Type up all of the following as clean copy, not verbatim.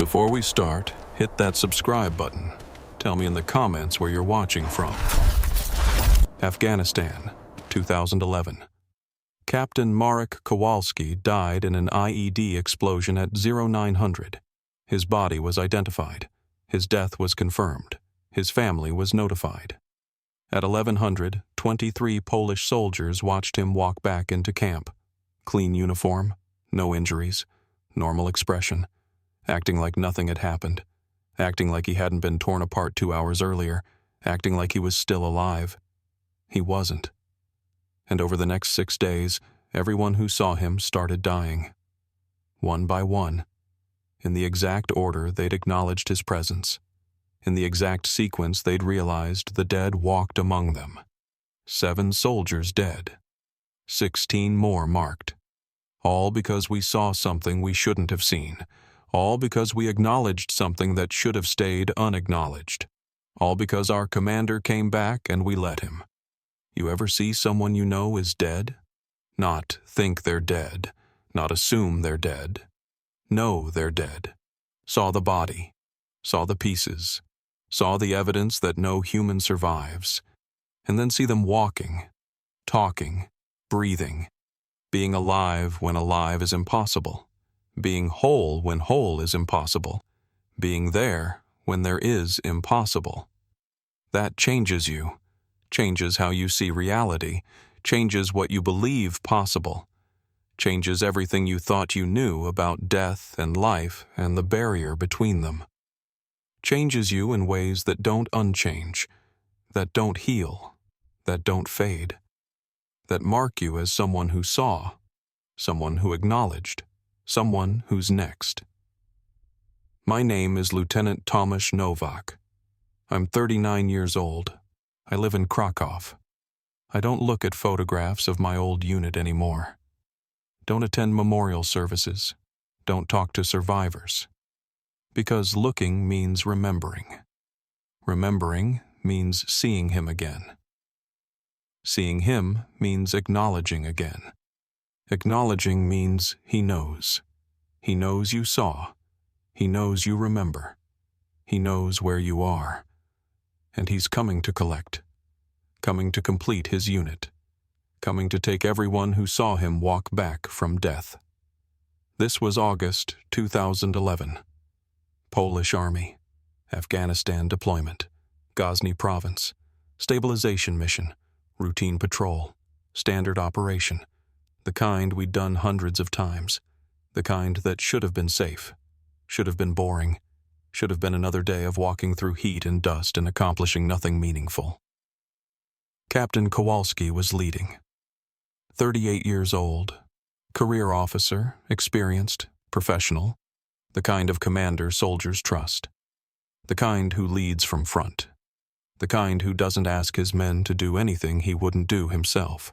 Before we start, hit that subscribe button. Tell me in the comments where you're watching from. Afghanistan, 2011. Captain Marek Kowalski died in an IED explosion at 0900. His body was identified. His death was confirmed. His family was notified. At 1100, 23 Polish soldiers watched him walk back into camp. Clean uniform, no injuries, normal expression, acting like nothing had happened, acting like he hadn't been torn apart 2 hours earlier, acting like he was still alive. He wasn't. And over the next 6 days, everyone who saw him started dying. One by one. In the exact order they'd acknowledged his presence. In the exact sequence they'd realized the dead walked among them. 7 soldiers dead. 16 more marked. All because we saw something we shouldn't have seen. All because we acknowledged something that should have stayed unacknowledged. All because our commander came back and we let him. You ever see someone you know is dead? Not think they're dead. Not assume they're dead. Know they're dead. Saw the body. Saw the pieces. Saw the evidence that no human survives. And then see them walking, talking, breathing, being alive when alive is impossible, being whole when whole is impossible, being there when there is impossible. That changes you, changes how you see reality, changes what you believe possible, changes everything you thought you knew about death and life and the barrier between them. Changes you in ways that don't unchange, that don't heal, that don't fade, that mark you as someone who saw, someone who acknowledged, someone who's next. My name is Lieutenant Tomasz Nowak. I'm 39 years old. I live in Krakow. I don't look at photographs of my old unit anymore. Don't attend memorial services. Don't talk to survivors. Because looking means remembering. Remembering means seeing him again. Seeing him means acknowledging again. Acknowledging means he knows. He knows you saw. He knows you remember. He knows where you are. And he's coming to collect. Coming to complete his unit. Coming to take everyone who saw him walk back from death. This was August 2011. Polish Army. Afghanistan deployment. Ghazni Province. Stabilization mission. Routine patrol. Standard operation. The kind we'd done hundreds of times. The kind that should have been safe. Should have been boring. Should have been another day of walking through heat and dust and accomplishing nothing meaningful. Captain Kowalski was leading. 38 years old. Career officer, experienced, professional. The kind of commander soldiers trust. The kind who leads from front. The kind who doesn't ask his men to do anything he wouldn't do himself.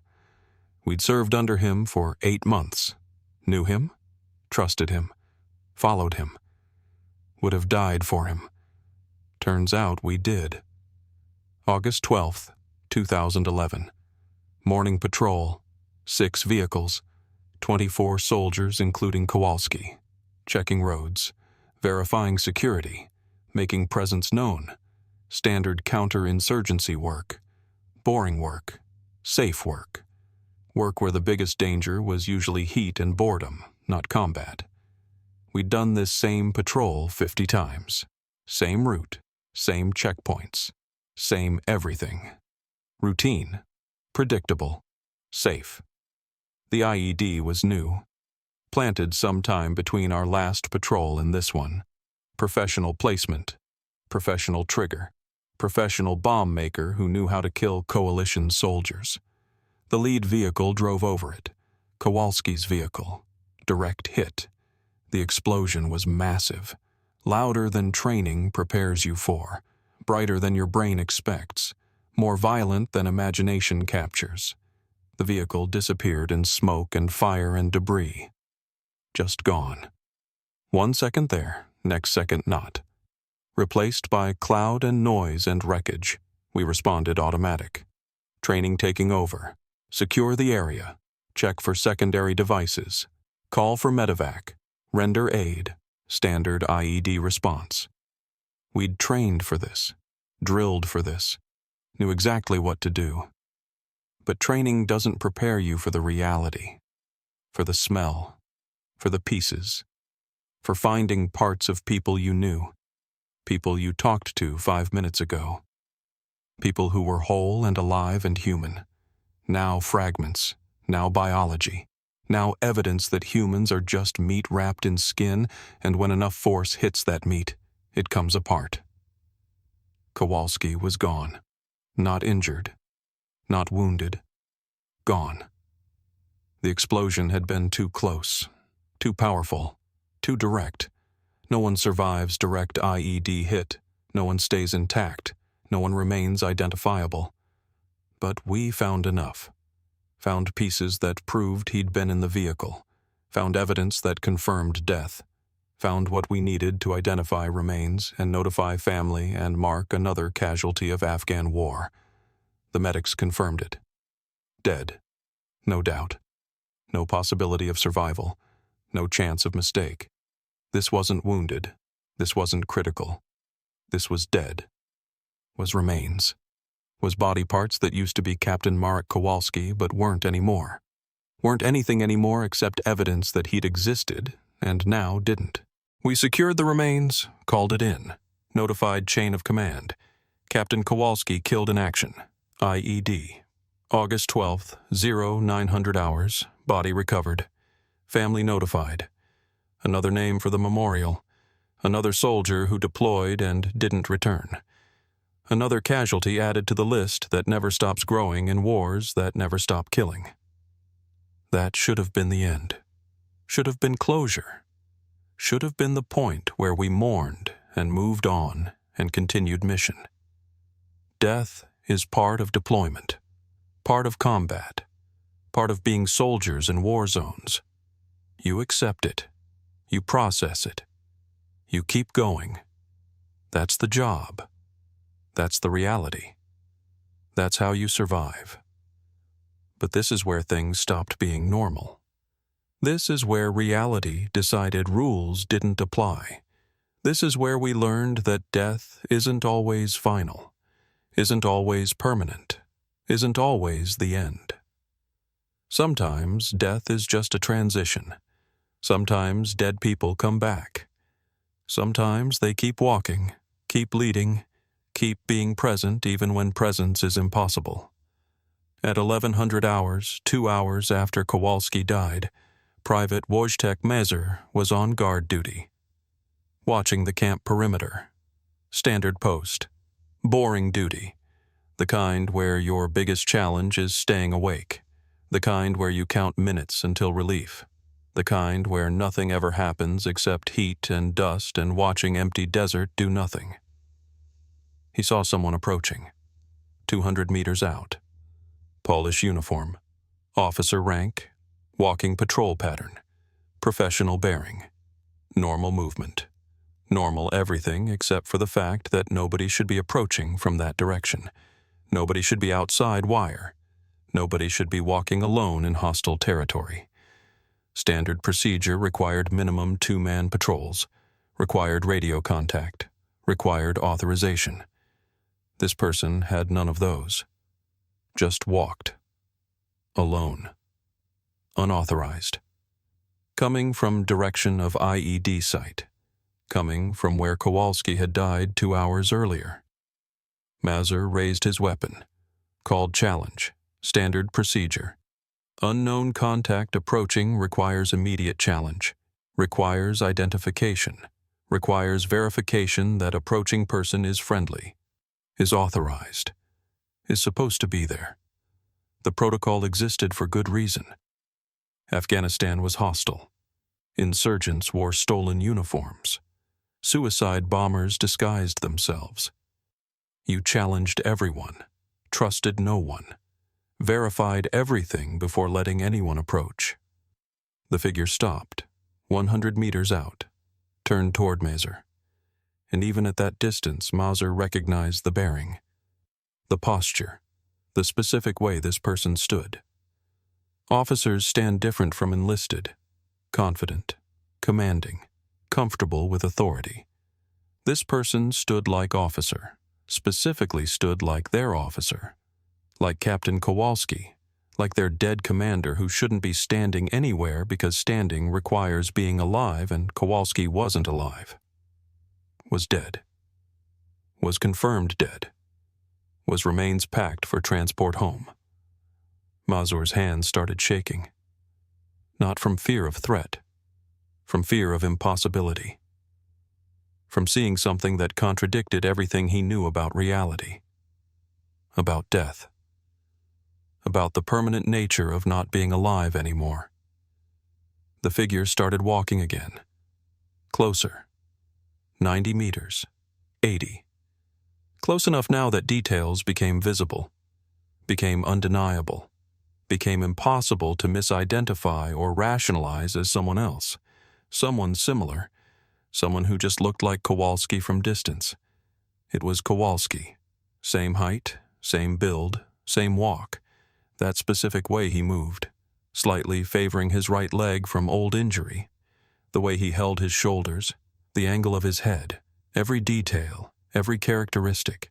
We'd served under him for 8 months. Knew him, trusted him, followed him, would have died for him. Turns out we did. August 12th, 2011. Morning patrol, 6 vehicles, 24 soldiers including Kowalski. Checking roads, verifying security, making presence known, standard counter-insurgency work, boring work, safe work, work where the biggest danger was usually heat and boredom, not combat. We'd done this same patrol 50 times, same route, same checkpoints, same everything. Routine, predictable, safe. The IED was new. Planted sometime between our last patrol and this one. Professional placement, professional trigger, professional bomb maker who knew how to kill coalition soldiers. The lead vehicle drove over it. Kowalski's vehicle. Direct hit. The explosion was massive. Louder than training prepares you for. Brighter than your brain expects. More violent than imagination captures. The vehicle disappeared in smoke and fire and debris. Just gone. 1 second there, next second not. Replaced by cloud and noise and wreckage. We responded automatic. Training taking over. Secure the area. Check for secondary devices. Call for medevac. Render aid. Standard IED response. We'd trained for this, drilled for this, knew exactly what to do. But training doesn't prepare you for the reality, for the smell, for the pieces, for finding parts of people you knew, people you talked to 5 minutes ago, people who were whole and alive and human, now fragments, now biology, now evidence that humans are just meat wrapped in skin, and when enough force hits that meat, it comes apart. Kowalski was gone. Not injured. Not wounded. Gone. The explosion had been too close, too powerful, too direct. No one survives direct IED hit. No one stays intact. No one remains identifiable. But we found enough. Found pieces that proved he'd been in the vehicle. Found evidence that confirmed death. Found what we needed to identify remains and notify family and mark another casualty of Afghan war. The medics confirmed it. Dead. No doubt. No possibility of survival. No chance of mistake. This wasn't wounded. This wasn't critical. This was dead. Was remains. Was body parts that used to be Captain Marek Kowalski but weren't anymore. Weren't anything anymore except evidence that he'd existed and now didn't. We secured the remains, called it in, notified chain of command. Captain Kowalski killed in action. IED. August 12th, 0900 hours, body recovered. Family notified. Another name for the memorial. Another soldier who deployed and didn't return. Another casualty added to the list that never stops growing in wars that never stop killing. That should have been the end. Should have been closure. Should have been the point where we mourned and moved on and continued mission. Death is part of deployment, part of combat, part of being soldiers in war zones. You accept it. You process it. You keep going. That's the job. That's the reality. That's how you survive. But this is where things stopped being normal. This is where reality decided rules didn't apply. This is where we learned that death isn't always final, isn't always permanent, isn't always the end. Sometimes death is just a transition. Sometimes dead people come back. Sometimes they keep walking, keep leading, keep being present even when presence is impossible. At 1100 hours, 2 hours after Kowalski died, Private Wojtek Mezer was on guard duty. Watching the camp perimeter. Standard post. Boring duty. The kind where your biggest challenge is staying awake. The kind where you count minutes until relief. The kind where nothing ever happens except heat and dust and watching empty desert do nothing. He saw someone approaching. 200 meters out. Polish uniform. Officer rank. Walking patrol pattern. Professional bearing. Normal movement. Normal everything except for the fact that nobody should be approaching from that direction. Nobody should be outside wire. Nobody should be walking alone in hostile territory. Standard procedure required minimum 2-man patrols. Required radio contact. Required authorization. This person had none of those. Just walked. Alone. Unauthorized. Coming from direction of IED site. Coming from where Kowalski had died 2 hours earlier. Mezer raised his weapon. Called challenge. Standard procedure. Unknown contact approaching requires immediate challenge. Requires identification. Requires verification that approaching person is friendly. Is authorized. Is supposed to be there. The protocol existed for good reason. Afghanistan was hostile. Insurgents wore stolen uniforms. Suicide bombers disguised themselves. You challenged everyone, trusted no one, verified everything before letting anyone approach. The figure stopped, 100 meters out, turned toward Mezer. And even at that distance, Mezer recognized the bearing, the posture, the specific way this person stood. Officers stand different from enlisted, confident, commanding, comfortable with authority. This person stood like officer, specifically stood like their officer, like Captain Kowalski, like their dead commander who shouldn't be standing anywhere because standing requires being alive, and Kowalski wasn't alive. Was dead. Was confirmed dead. Was remains packed for transport home. Mazur's hands started shaking. Not from fear of threat, from fear of impossibility. From seeing something that contradicted everything he knew about reality. About death. About the permanent nature of not being alive anymore. The figure started walking again. Closer. 90 meters. 80. Close enough now that details became visible, became undeniable, became impossible to misidentify or rationalize as someone else, someone similar, someone who just looked like Kowalski from distance. It was Kowalski. Same height, same build, same walk. That specific way he moved, slightly favoring his right leg from old injury, the way he held his shoulders, the angle of his head, every detail, every characteristic,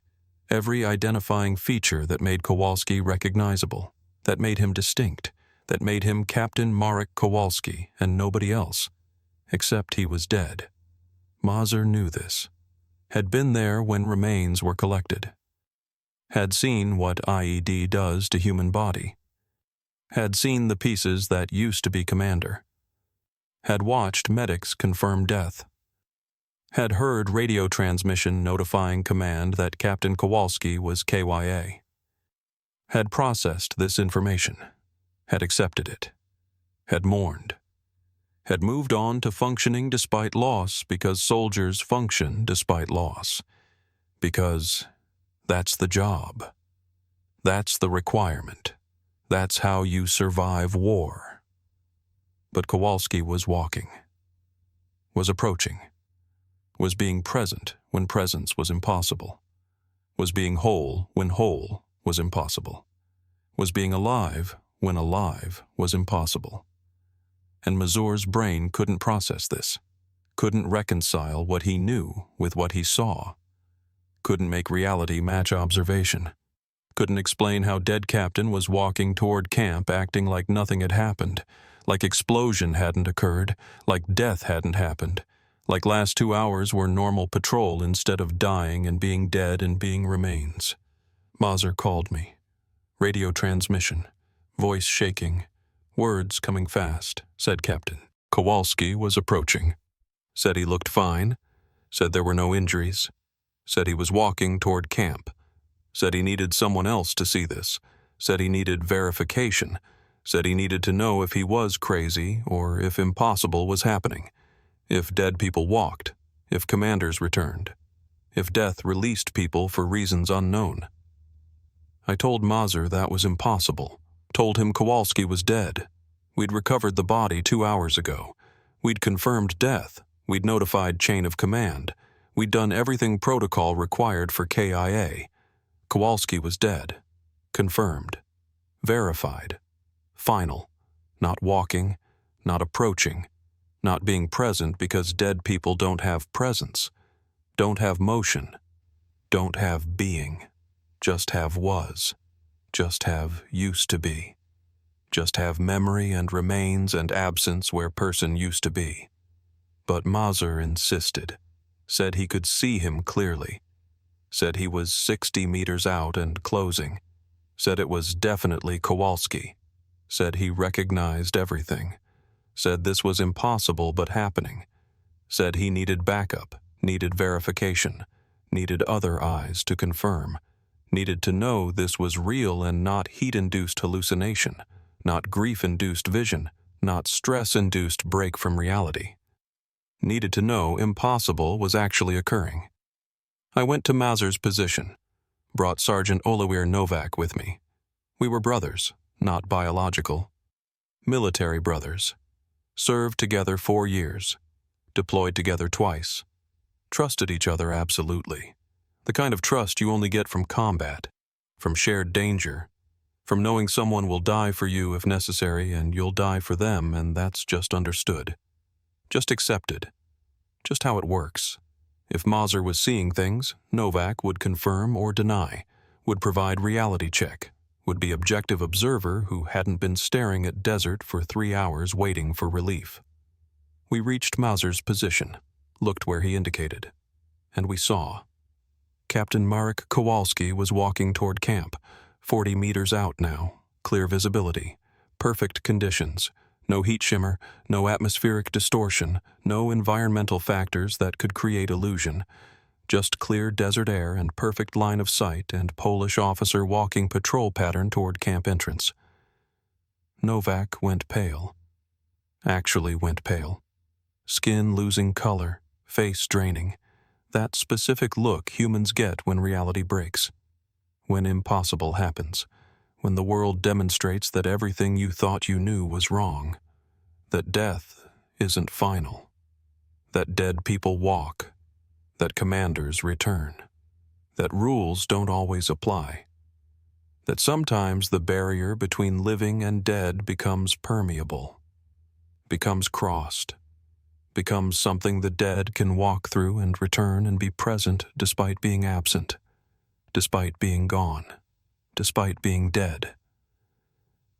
every identifying feature that made Kowalski recognizable, that made him distinct, that made him Captain Marek Kowalski and nobody else, except he was dead. Mazur knew this, had been there when remains were collected, had seen what IED does to human body, had seen the pieces that used to be commander, had watched medics confirm death, had heard radio transmission notifying command that Captain Kowalski was KYA, had processed this information, had accepted it, had mourned, had moved on to functioning despite loss because soldiers function despite loss, because that's the job. That's the requirement. That's how you survive war. But Kowalski was walking, was approaching, was being present when presence was impossible, was being whole when whole was impossible, was being alive when alive was impossible. And Mazur's brain couldn't process this, couldn't reconcile what he knew with what he saw, couldn't make reality match observation, couldn't explain how dead captain was walking toward camp acting like nothing had happened, like explosion hadn't occurred, like death hadn't happened, like last 2 hours were normal patrol instead of dying and being dead and being remains. Mazur called me. Radio transmission, voice shaking, words coming fast, said Captain. Kowalski was approaching. Said he looked fine, said there were no injuries, said he was walking toward camp, said he needed someone else to see this, said he needed verification, said he needed to know if he was crazy or if impossible was happening, if dead people walked, if commanders returned, if death released people for reasons unknown. I told Mazur that was impossible, told him Kowalski was dead. We'd recovered the body 2 hours ago. We'd confirmed death. We'd notified chain of command. We'd done everything protocol required for KIA. Kowalski was dead. Confirmed. Verified. Final. Not walking. Not approaching. Not being present because dead people don't have presence. Don't have motion. Don't have being. Just have was. Just have used to be. Just have memory and remains and absence where person used to be. But Mazur insisted. Said he could see him clearly. Said he was 60 meters out and closing. Said it was definitely Kowalski. Said he recognized everything. Said this was impossible but happening. Said he needed backup, needed verification, needed other eyes to confirm, needed to know this was real and not heat-induced hallucination, not grief-induced vision, not stress-induced break from reality. Needed to know impossible was actually occurring. I went to Mazur's position, brought Sergeant Tomasz Nowak with me. We were brothers, not biological. Military brothers. Served together 4 years. Deployed together twice. Trusted each other absolutely. The kind of trust you only get from combat, from shared danger, from knowing someone will die for you if necessary and you'll die for them, and that's just understood. Just accepted. just how it works. If Mazur was seeing things, Nowak would confirm or deny, would provide reality check, would be objective observer who hadn't been staring at desert for 3 hours waiting for relief. We reached Mazur's position, looked where he indicated, and we saw. Captain Marek Kowalski was walking toward camp, 40 meters out now, clear visibility, perfect conditions, no heat shimmer, no atmospheric distortion, no environmental factors that could create illusion, just clear desert air and perfect line of sight and Polish officer walking patrol pattern toward camp entrance. Nowak went pale. Actually went pale. Skin losing color, face draining. That specific look humans get when reality breaks. When impossible happens. When the world demonstrates that everything you thought you knew was wrong. That death isn't final. That dead people walk. That commanders return. That rules don't always apply. That sometimes the barrier between living and dead becomes permeable. Becomes crossed. Becomes something the dead can walk through and return and be present despite being absent. Despite being gone. Despite being dead.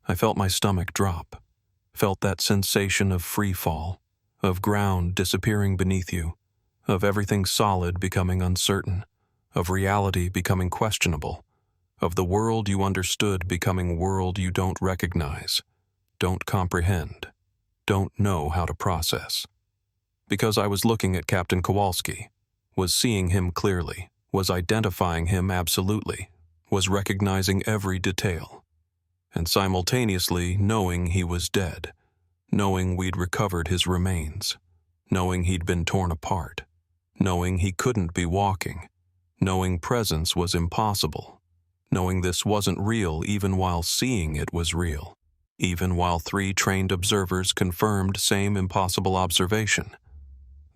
I felt my stomach drop, felt that sensation of free fall, of ground disappearing beneath you, of everything solid becoming uncertain, of reality becoming questionable, of the world you understood becoming world you don't recognize, don't comprehend, don't know how to process. Because I was looking at Captain Kowalski, was seeing him clearly, was identifying him absolutely, was recognizing every detail, and simultaneously knowing he was dead, knowing we'd recovered his remains, knowing he'd been torn apart, knowing he couldn't be walking, knowing presence was impossible, knowing this wasn't real even while seeing it was real, even while 3 trained observers confirmed same impossible observation.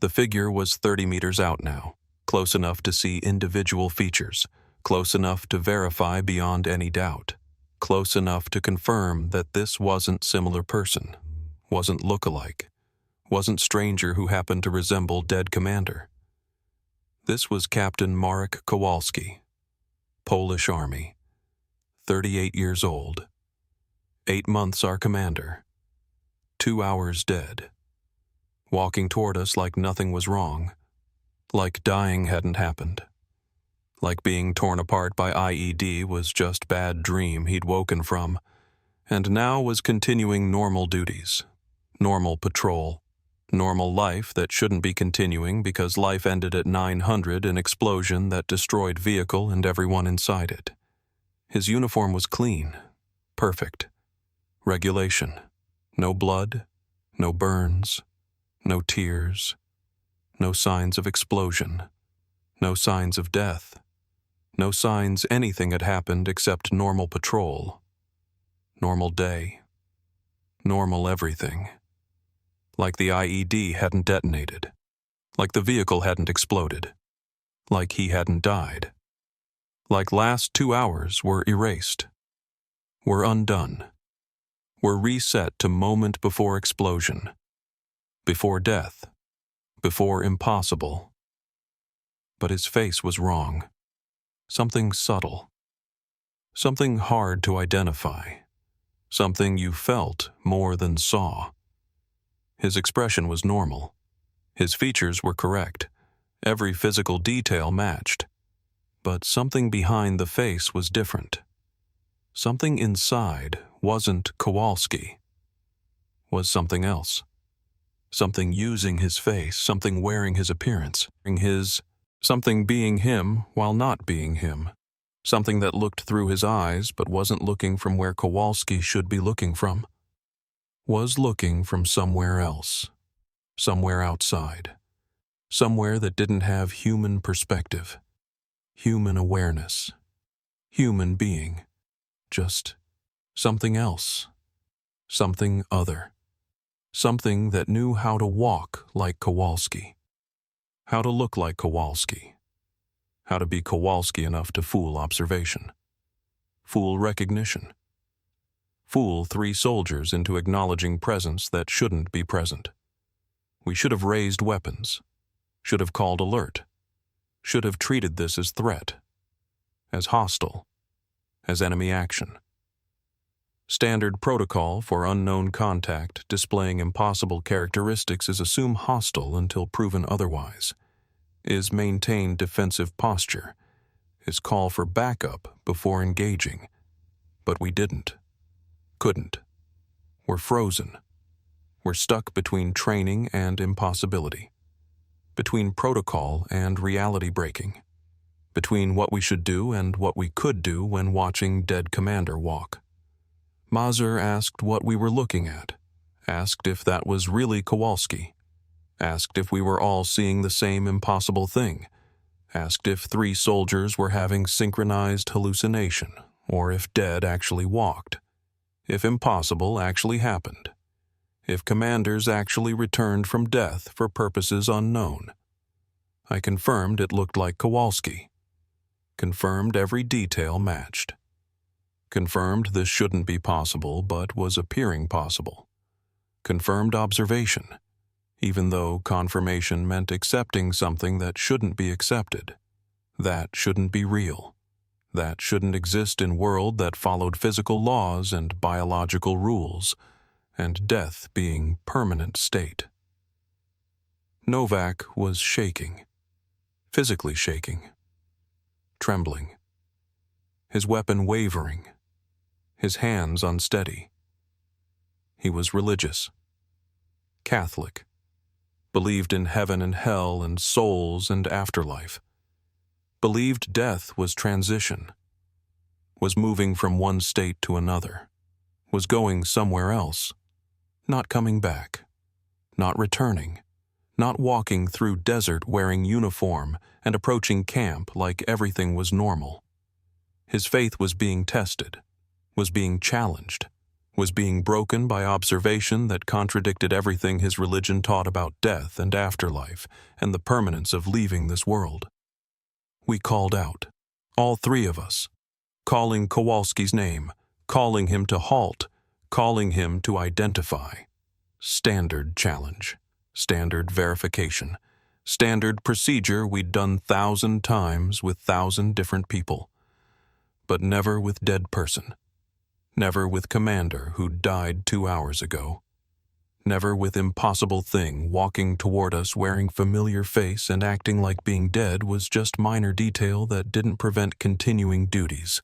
The figure was 30 meters out now, close enough to see individual features, close enough to verify beyond any doubt, close enough to confirm that this wasn't similar person, wasn't look-alike, wasn't stranger who happened to resemble dead commander. This was Captain Marek Kowalski, Polish Army, 38 years old, 8 months our commander, 2 hours dead, walking toward us like nothing was wrong, like dying hadn't happened. Like being torn apart by IED was just bad dream he'd woken from, and now was continuing normal duties, normal patrol, normal life that shouldn't be continuing because life ended at 900 in explosion that destroyed vehicle and everyone inside it. His uniform was clean, perfect, regulation, no blood, no burns, no tears, no signs of explosion, no signs of death. No signs anything had happened except normal patrol, normal day, normal everything. Like the IED hadn't detonated, like the vehicle hadn't exploded, like he hadn't died. Like last 2 hours were erased, were undone, were reset to moment before explosion, before death, before impossible. But his face was wrong. Something subtle. Something hard to identify. Something you felt more than saw. His expression was normal. His features were correct. Every physical detail matched. But something behind the face was different. Something inside wasn't Kowalski. Was something else. Something using his face, something wearing his appearance, something being him while not being him. Something that looked through his eyes but wasn't looking from where Kowalski should be looking from. Was looking from somewhere else. Somewhere outside. Somewhere that didn't have human perspective. Human awareness. Human being. Just something else. Something other. Something that knew how to walk like Kowalski. How to look like Kowalski. How to be Kowalski enough to fool observation. Fool recognition. Fool 3 soldiers into acknowledging presence that shouldn't be present. We should have raised weapons. should have called alert, should have treated this as threat, as hostile, as enemy action. Standard protocol for unknown contact displaying impossible characteristics is assume hostile until proven otherwise, is maintain defensive posture, is call for backup before engaging. But we didn't, couldn't. We're frozen. We're stuck between training and impossibility, between protocol and reality breaking, between what we should do and what we could do when watching dead commander walk. Mazur asked what we were looking at, asked if that was really Kowalski, asked if we were all seeing the same impossible thing, asked if 3 soldiers were having synchronized hallucination, or if dead actually walked, if impossible actually happened, if commanders actually returned from death for purposes unknown. I confirmed it looked like Kowalski, confirmed every detail matched, confirmed this shouldn't be possible but was appearing possible, confirmed observation, even though confirmation meant accepting something that shouldn't be accepted, that shouldn't be real, that shouldn't exist in world that followed physical laws and biological rules, and death being permanent state. Nowak was shaking, physically shaking, trembling, his weapon wavering, his hands unsteady. He was religious, Catholic, believed in heaven and hell and souls and afterlife, believed death was transition, was moving from one state to another, was going somewhere else, not coming back, not returning, not walking through desert wearing uniform and approaching camp like everything was normal. His faith was being tested, was being challenged, was being broken by observation that contradicted everything his religion taught about death and afterlife and the permanence of leaving this world. We called out, all 3 of us, calling Kowalski's name, calling him to halt, calling him to identify. Standard challenge, standard verification, standard procedure we'd done 1,000 times with 1,000 different people, but never with dead person. Never with commander who died 2 hours ago. Never with impossible thing walking toward us wearing familiar face and acting like being dead was just minor detail that didn't prevent continuing duties,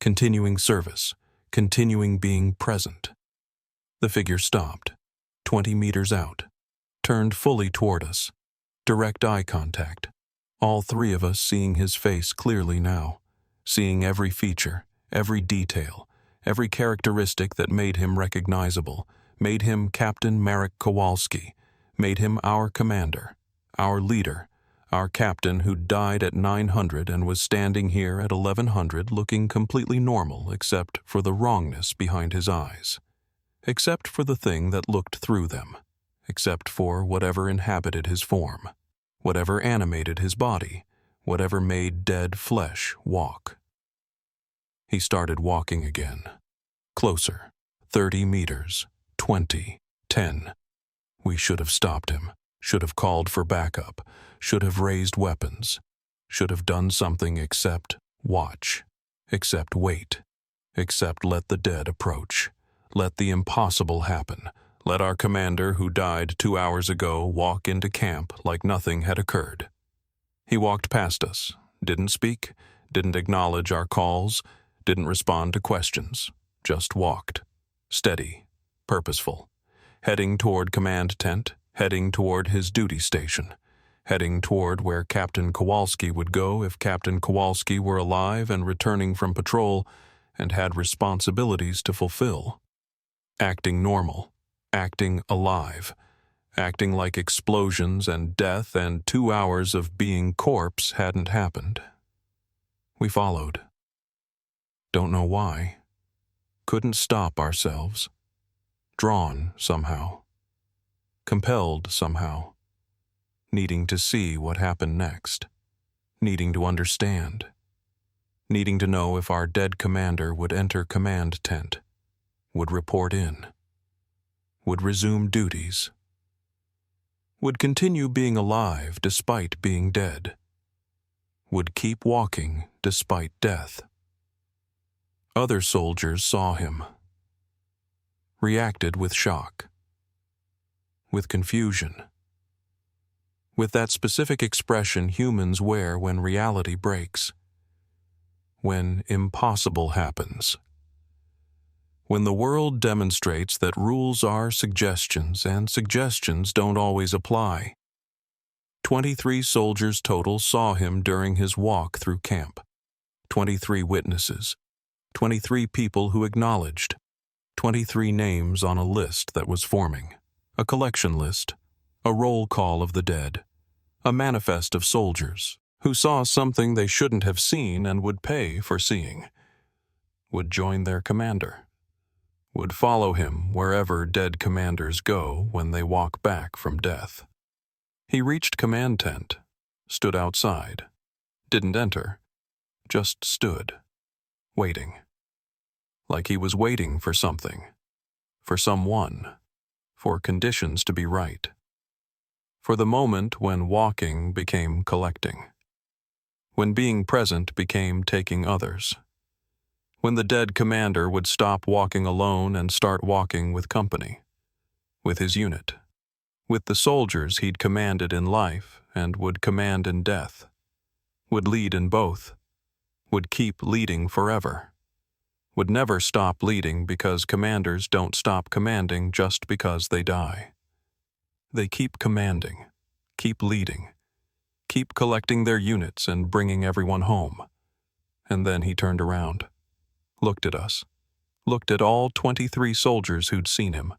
continuing service, continuing being present. The figure stopped, 20 meters out, turned fully toward us, direct eye contact, all 3 of us seeing his face clearly now, seeing every feature, every detail, every characteristic that made him recognizable, made him Captain Marek Kowalski, made him our commander, our leader, our captain who died at 900 and was standing here at 1100 looking completely normal except for the wrongness behind his eyes, except for the thing that looked through them, except for whatever inhabited his form, whatever animated his body, whatever made dead flesh walk. He started walking again. Closer. 30 meters. 20. 10. We should have stopped him. Should have called for backup. Should have raised weapons. Should have done something except watch. Except wait. Except let the dead approach. Let the impossible happen. Let our commander who died 2 hours ago walk into camp like nothing had occurred. He walked past us. Didn't speak. Didn't acknowledge our calls. Didn't respond to questions, just walked, steady, purposeful, heading toward command tent, heading toward his duty station, heading toward where Captain Kowalski would go if Captain Kowalski were alive and returning from patrol and had responsibilities to fulfill. Acting normal, acting alive, acting like explosions and death and 2 hours of being corpse hadn't happened. We followed. Don't know why. Couldn't stop ourselves. Drawn somehow. Compelled somehow. Needing to see what happened next. Needing to understand. Needing to know if our dead commander would enter command tent. Would report in. Would resume duties. would continue being alive despite being dead, would keep walking despite death. Other soldiers saw him, reacted with shock, with confusion, with that specific expression humans wear when reality breaks, when impossible happens, when the world demonstrates that rules are suggestions and suggestions don't always apply. 23 soldiers total saw him during his walk through camp. 23 witnesses, 23 people who acknowledged, 23 names on a list that was forming, a collection list, a roll call of the dead, a manifest of soldiers who saw something they shouldn't have seen and would pay for seeing, would join their commander, would follow him wherever dead commanders go when they walk back from death. He reached command tent, stood outside, didn't enter, just stood, waiting. Like he was waiting for something, for someone, for conditions to be right. For the moment when walking became collecting, when being present became taking others, when the dead commander would stop walking alone and start walking with company, with his unit, with the soldiers he'd commanded in life and would command in death, would lead in both, would keep leading forever, would never stop leading because commanders don't stop commanding just because they die. They keep commanding, keep leading, keep collecting their units and bringing everyone home. And then he turned around, looked at us, looked at all 23 soldiers who'd seen him,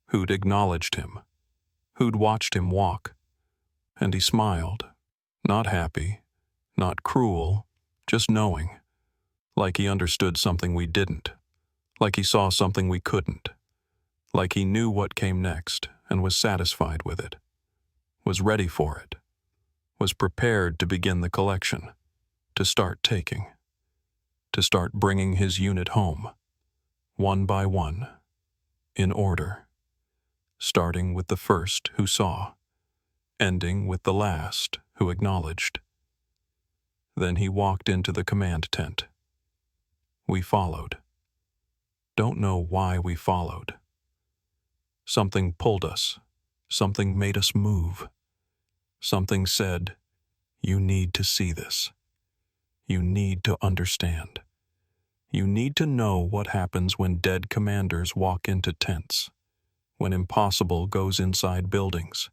who'd acknowledged him, who'd watched him walk. And he smiled, not happy, not cruel, just knowing, like he understood something we didn't, like he saw something we couldn't, like he knew what came next and was satisfied with it, was ready for it, was prepared to begin the collection, to start taking, to start bringing his unit home, one by one, in order, starting with the first who saw, ending with the last who acknowledged. Then he walked into the command tent. We followed. Don't know why we followed. Something pulled us. Something made us move. Something said, "You need to see this. You need to understand. You need to know what happens when dead commanders walk into tents, when impossible goes inside buildings,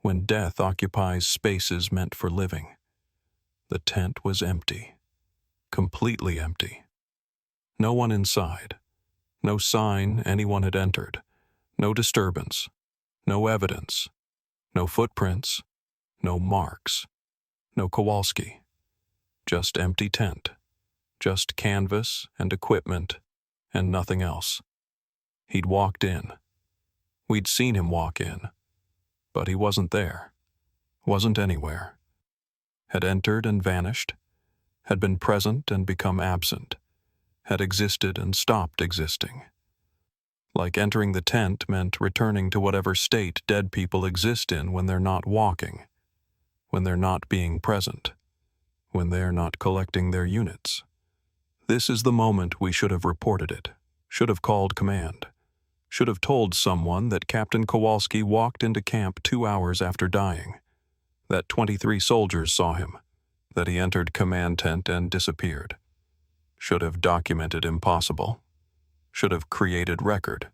when death occupies spaces meant for living." The tent was empty, completely empty. No one inside, no sign anyone had entered, no disturbance, no evidence, no footprints, no marks, no Kowalski. Just empty tent, just canvas and equipment and nothing else. He'd walked in. We'd seen him walk in, but he wasn't there, wasn't anywhere. Had entered and vanished, had been present and become absent, had existed and stopped existing. Like entering the tent meant returning to whatever state dead people exist in when they're not walking, when they're not being present, when they're not collecting their units. This is the moment we should have reported it, should have called command, should have told someone that Captain Kowalski walked into camp 2 hours after dying, that 23 soldiers saw him, that he entered command tent and disappeared. Should have documented impossible. Should have created record.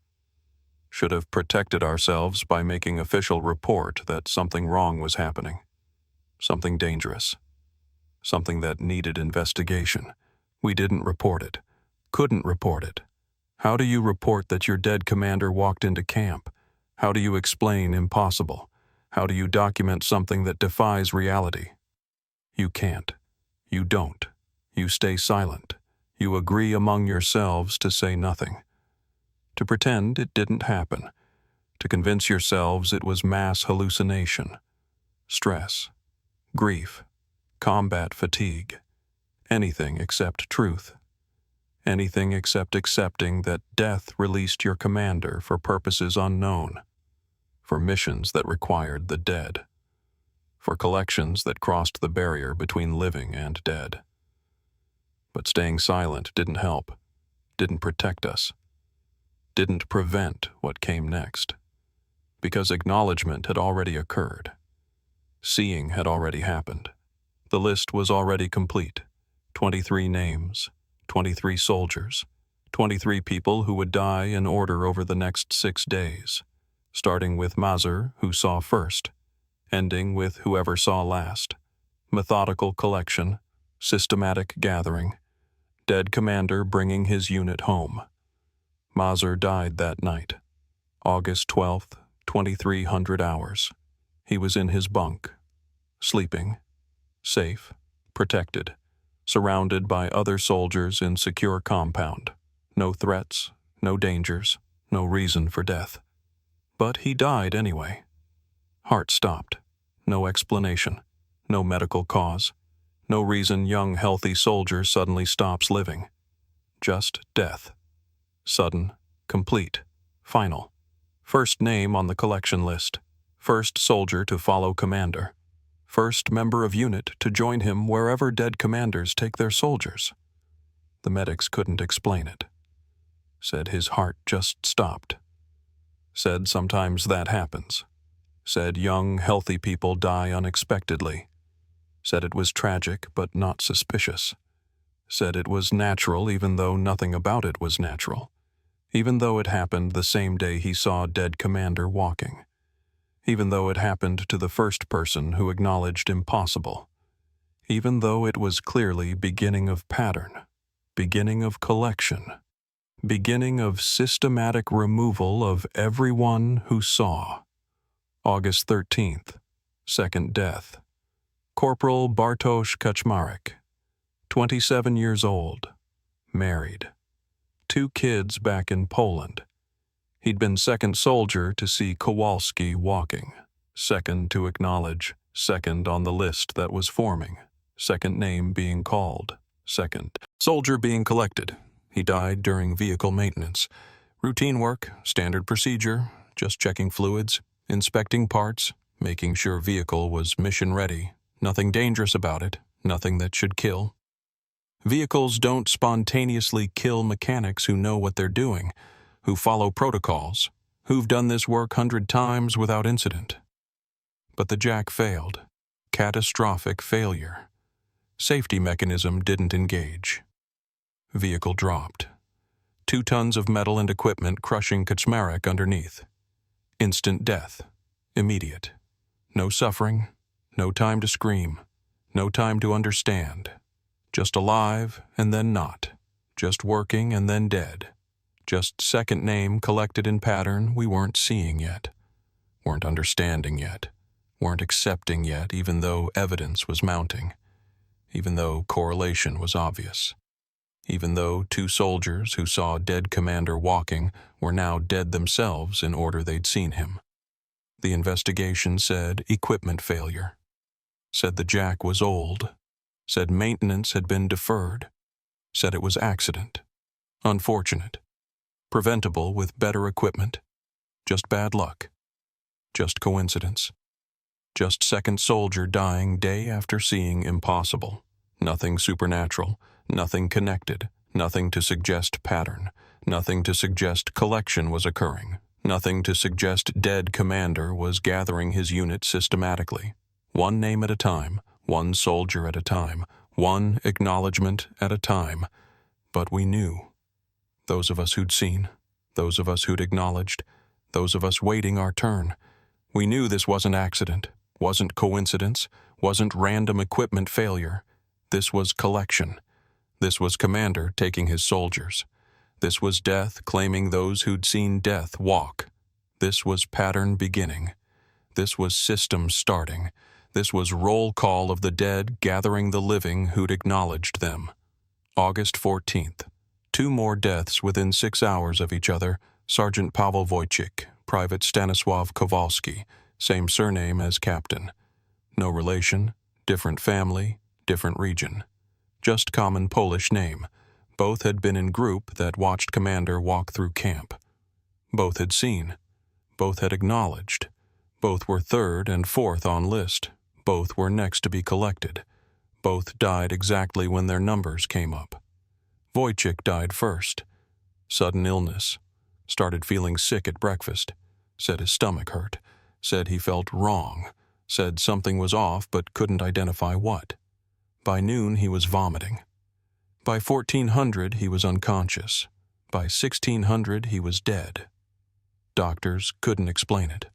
Should have protected ourselves by making official report that something wrong was happening. Something dangerous. Something that needed investigation. We didn't report it. Couldn't report it. How do you report that your dead commander walked into camp? How do you explain impossible? How do you document something that defies reality? You can't. You don't. You stay silent. You agree among yourselves to say nothing. To pretend it didn't happen. To convince yourselves it was mass hallucination. Stress. Grief. Combat fatigue. Anything except truth. Anything except accepting that death released your commander for purposes unknown. for missions that required the dead, for collections that crossed the barrier between living and dead. But staying silent didn't help, didn't protect us, didn't prevent what came next, because acknowledgement had already occurred. Seeing had already happened. The list was already complete. 23 names, 23 soldiers, 23 people who would die in order over the next 6 days, starting with Mazur, who saw first, ending with whoever saw last. Methodical collection, systematic gathering, dead commander bringing his unit home. Mazur died that night, August 12th, 2300 hours. He was in his bunk, sleeping, safe, protected, surrounded by other soldiers in secure compound. No threats, no dangers, no reason for death. But he died anyway. Heart stopped. No explanation. No medical cause. No reason young, healthy soldier suddenly stops living. Just death. Sudden, complete, final. First name on the collection list. First soldier to follow commander. First member of unit to join him wherever dead commanders take their soldiers. The medics couldn't explain it. Said his heart just stopped. Said sometimes that happens. Said young, healthy people die unexpectedly. Said it was tragic but not suspicious. Said it was natural even though nothing about it was natural. Even though it happened the same day he saw dead commander walking. Even though it happened to the first person who acknowledged impossible. Even though it was clearly beginning of pattern, beginning of collection, beginning of systematic removal of everyone who saw. August 13th, second death. Corporal Bartosz Kaczmarek, 27 years old, married. 2 kids back in Poland. He'd been second soldier to see Kowalski walking, second to acknowledge, second on the list that was forming, second name being called, second soldier being collected. He died during vehicle maintenance. Routine work, standard procedure, just checking fluids, inspecting parts, making sure vehicle was mission ready, nothing dangerous about it, nothing that should kill. Vehicles don't spontaneously kill mechanics who know what they're doing, who follow protocols, who've done this work 100 times without incident. But the jack failed. Catastrophic failure. Safety mechanism didn't engage. Vehicle dropped. 2 tons of metal and equipment crushing Kaczmarek underneath. Instant death. Immediate. No suffering. No time to scream. No time to understand. Just alive and then not. Just working and then dead. Just second name collected in pattern we weren't seeing yet. Weren't understanding yet. Weren't accepting yet, even though evidence was mounting. Even though correlation was obvious. Even though 2 soldiers who saw dead commander walking were now dead themselves in order they'd seen him. The investigation said equipment failure. Said the jack was old. Said maintenance had been deferred. Said it was accident. Unfortunate. Preventable with better equipment. Just bad luck. Just coincidence. Just second soldier dying day after seeing impossible. Nothing supernatural. Nothing connected. Nothing to suggest pattern. Nothing to suggest collection was occurring. Nothing to suggest dead commander was gathering his unit systematically. One name at a time. One soldier at a time. One acknowledgement at a time. But we knew. Those of us who'd seen, those of us who'd acknowledged, those of us waiting our turn. We knew this wasn't accident, wasn't coincidence, wasn't random equipment failure. This was collection. This was commander taking his soldiers. This was death claiming those who'd seen death walk. This was pattern beginning. This was system starting. This was roll call of the dead gathering the living who'd acknowledged them. August 14th. 2 more deaths within 6 hours of each other. Sergeant Pavel Wojcik, Private Stanisław Kowalski, same surname as captain. No relation, different family, different region. Just common Polish name. Both had been in group that watched commander walk through camp. Both had seen. Both had acknowledged. Both were third and fourth on list. Both were next to be collected. Both died exactly when their numbers came up. Wojciech died first. Sudden illness. Started feeling sick at breakfast. Said his stomach hurt. Said he felt wrong. Said something was off but couldn't identify what. By noon he was vomiting. By 1400 he was unconscious. By 1600 he was dead. Doctors couldn't explain it.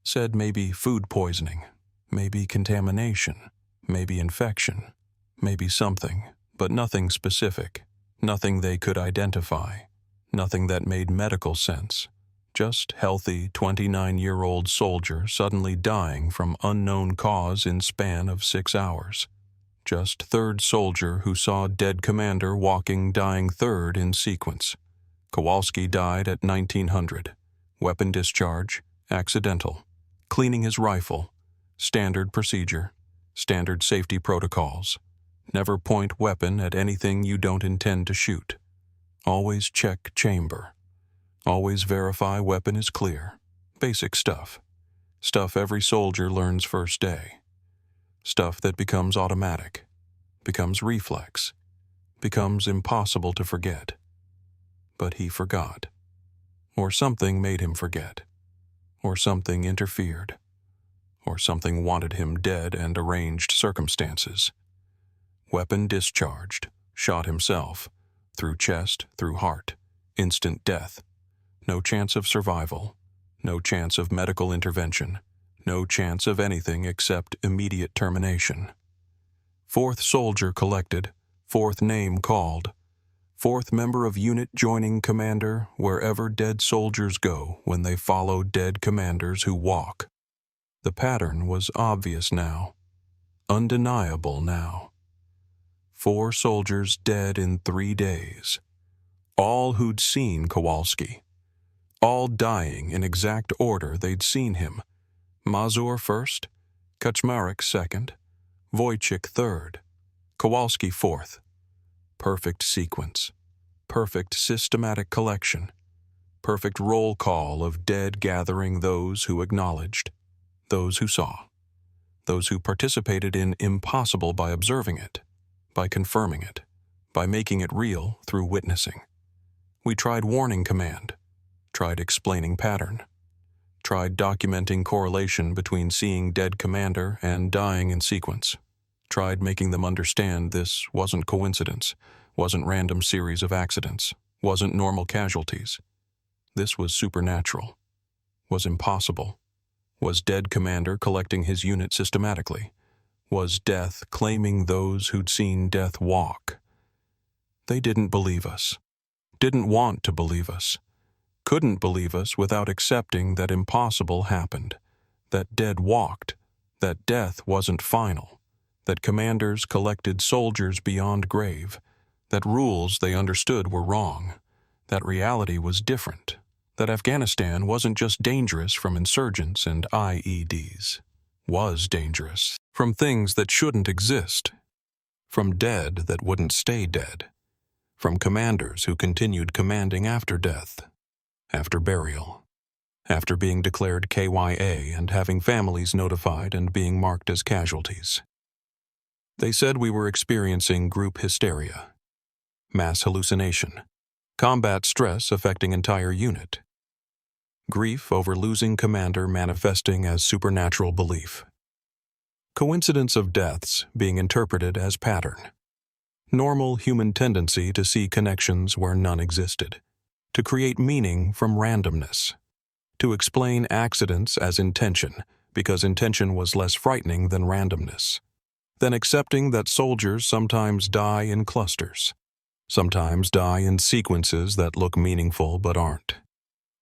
Said maybe food poisoning, maybe contamination, maybe infection, maybe something, but nothing specific, nothing they could identify, nothing that made medical sense. Just healthy 29-year-old soldier suddenly dying from unknown cause in span of 6 hours. Just third soldier who saw dead commander walking dying third in sequence. Kowalski died at 1900. Weapon discharge, accidental. Cleaning his rifle, standard procedure, standard safety protocols. Never point weapon at anything you don't intend to shoot. Always check chamber. Always verify weapon is clear. Basic stuff. Stuff every soldier learns first day. Stuff that becomes automatic, becomes reflex, becomes impossible to forget. But he forgot. Or something made him forget. Or something interfered. Or something wanted him dead and arranged circumstances. Weapon discharged, shot himself, through chest, through heart, instant death. No chance of survival, no chance of medical intervention, no chance of anything except immediate termination. Fourth soldier collected, fourth name called. Fourth member of unit joining commander wherever dead soldiers go when they follow dead commanders who walk. The pattern was obvious now, undeniable now. 4 soldiers dead in 3 days. All who'd seen Kowalski. All dying in exact order they'd seen him. Mazur first, Kaczmarek second, Wojciech third, Kowalski fourth. Perfect sequence. Perfect systematic collection. Perfect roll call of dead gathering those who acknowledged, those who saw, those who participated in impossible by observing it, by confirming it, by making it real through witnessing. We tried warning command, tried explaining pattern, tried documenting correlation between seeing dead commander and dying in sequence, tried making them understand this wasn't coincidence, wasn't random series of accidents, wasn't normal casualties. This was supernatural, was impossible, was dead commander collecting his unit systematically, was death claiming those who'd seen death walk. They didn't believe us, didn't want to believe us, couldn't believe us without accepting that impossible happened, that dead walked, that death wasn't final, that commanders collected soldiers beyond grave, that rules they understood were wrong, that reality was different, that Afghanistan wasn't just dangerous from insurgents and IEDs, was dangerous from things that shouldn't exist, from dead that wouldn't stay dead, from commanders who continued commanding after death, after burial, after being declared KYA and having families notified and being marked as casualties. They said we were experiencing group hysteria, mass hallucination, combat stress affecting entire unit, grief over losing commander manifesting as supernatural belief, coincidence of deaths being interpreted as pattern, normal human tendency to see connections where none existed, to create meaning from randomness, to explain accidents as intention because intention was less frightening than randomness, then accepting that soldiers sometimes die in clusters, sometimes die in sequences that look meaningful but aren't,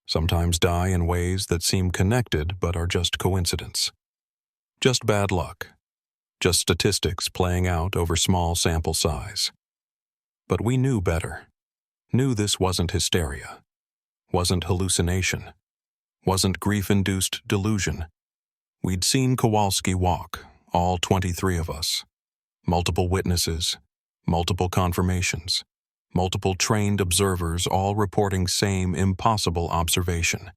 sometimes die in ways that seem connected but are just coincidence, just bad luck, just statistics playing out over small sample size. But we knew better, knew this wasn't hysteria, wasn't hallucination, wasn't grief-induced delusion. We'd seen Kowalski walk, all 23 of us, multiple witnesses, multiple confirmations, multiple trained observers all reporting same impossible observation.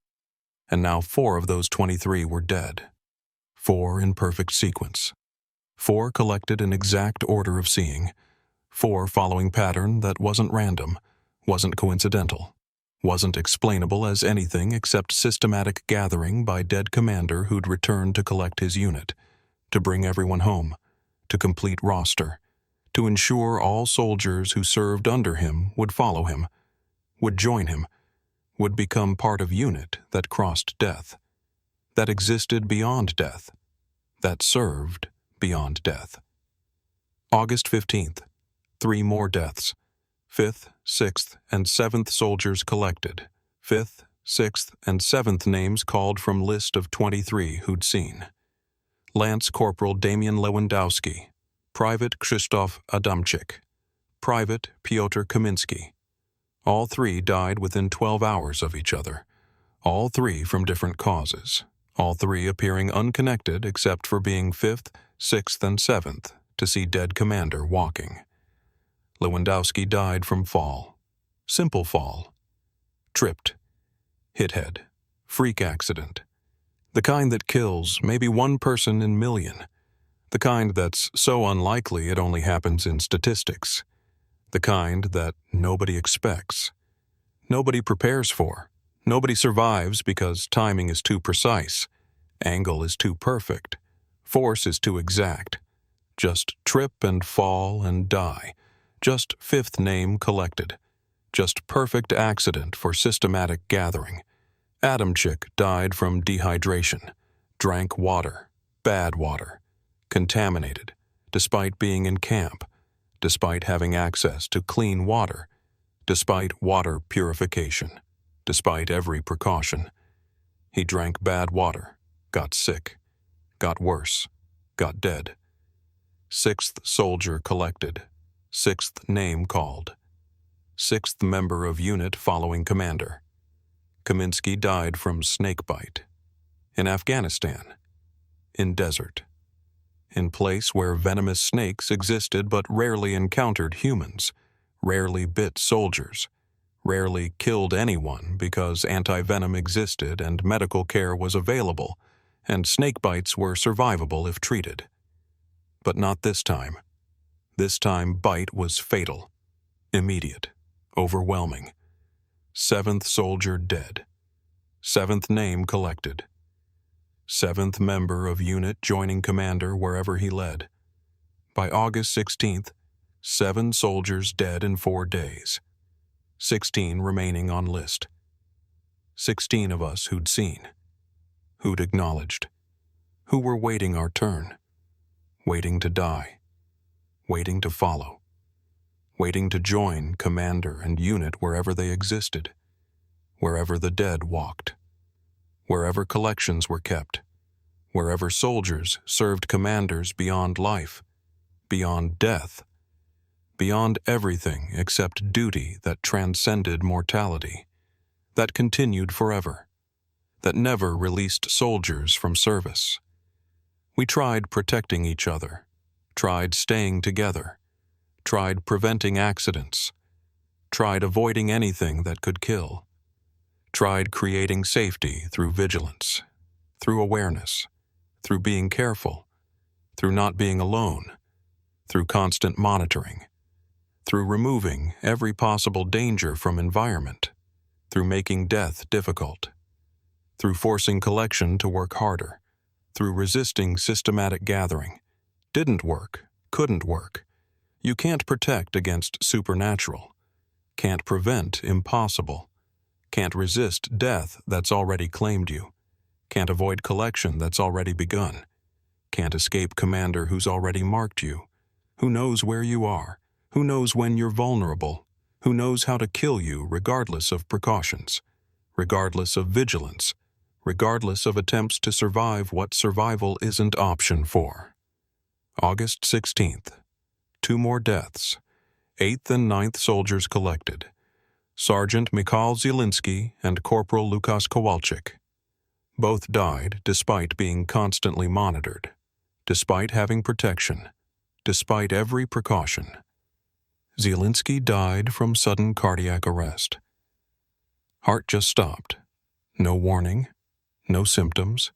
and now 4 of those 23 were dead. 4 in perfect sequence. 4 collected in exact order of seeing. 4 following pattern that wasn't random, wasn't coincidental, wasn't explainable as anything except systematic gathering by dead commander who'd returned to collect his unit, to bring everyone home, to complete roster, to ensure all soldiers who served under him would follow him, would join him, would become part of unit that crossed death, that existed beyond death, that served beyond death. August 15th, 3 more deaths. 5th, 6th, and 7th soldiers collected. 5th, 6th, and 7th names called from list of 23 who'd seen. Lance Corporal Damian Lewandowski, Private Krzysztof Adamczyk, Private Piotr Kamiński. All 3 died within 12 hours of each other. All 3 from different causes. All 3 appearing unconnected except for being 5th, 6th, and 7th to see dead commander walking. Lewandowski died from fall. Simple fall. Tripped. Hit head. Freak accident. The kind that kills maybe 1 person in million. The kind that's so unlikely it only happens in statistics. The kind that nobody expects. Nobody prepares for. Nobody survives because timing is too precise. Angle is too perfect. Force is too exact. Just trip and fall and die. Just 5th name collected. Just perfect accident for systematic gathering. Adamczyk died from dehydration. Drank water. Bad water. Contaminated. Despite being in camp. Despite having access to clean water. Despite water purification. Despite every precaution. He drank bad water. Got sick. Got worse. Got dead. 6th soldier collected. 6th name called. 6th member of unit following commander. Kamiński died from snake bite. In Afghanistan. In desert. In place where venomous snakes existed but rarely encountered humans, rarely bit soldiers, rarely killed anyone because anti-venom existed and medical care was available, and snake bites were survivable if treated. But not this time. This time bite was fatal, immediate, overwhelming. 7th soldier dead. 7th name collected. 7th member of unit joining commander wherever he led. By August 16th, 7 soldiers dead in 4 days. 16 remaining on list. 16 of us who'd seen, who'd acknowledged, who were waiting our turn, waiting to die. Waiting to follow, waiting to join commander and unit wherever they existed, wherever the dead walked, wherever collections were kept, wherever soldiers served commanders beyond life, beyond death, beyond everything except duty that transcended mortality, that continued forever, that never released soldiers from service. We tried protecting each other. Tried staying together, tried preventing accidents, tried avoiding anything that could kill, tried creating safety through vigilance, through awareness, through being careful, through not being alone, through constant monitoring, through removing every possible danger from environment, through making death difficult, through forcing collection to work harder, through resisting systematic gathering. Didn't work, couldn't work. You can't protect against supernatural. Can't prevent impossible. Can't resist death that's already claimed you. Can't avoid collection that's already begun. Can't escape commander who's already marked you. Who knows where you are. Who knows when you're vulnerable. Who knows how to kill you regardless of precautions. Regardless of vigilance. Regardless of attempts to survive what survival isn't option for. August 16th. 2 more deaths. 8th and 9th soldiers collected. Sergeant Mikhail Zielinski and Corporal Lukas Kowalczyk. Both died despite being constantly monitored, despite having protection, despite every precaution. Zielinski died from sudden cardiac arrest. Heart just stopped. No warning, No symptoms.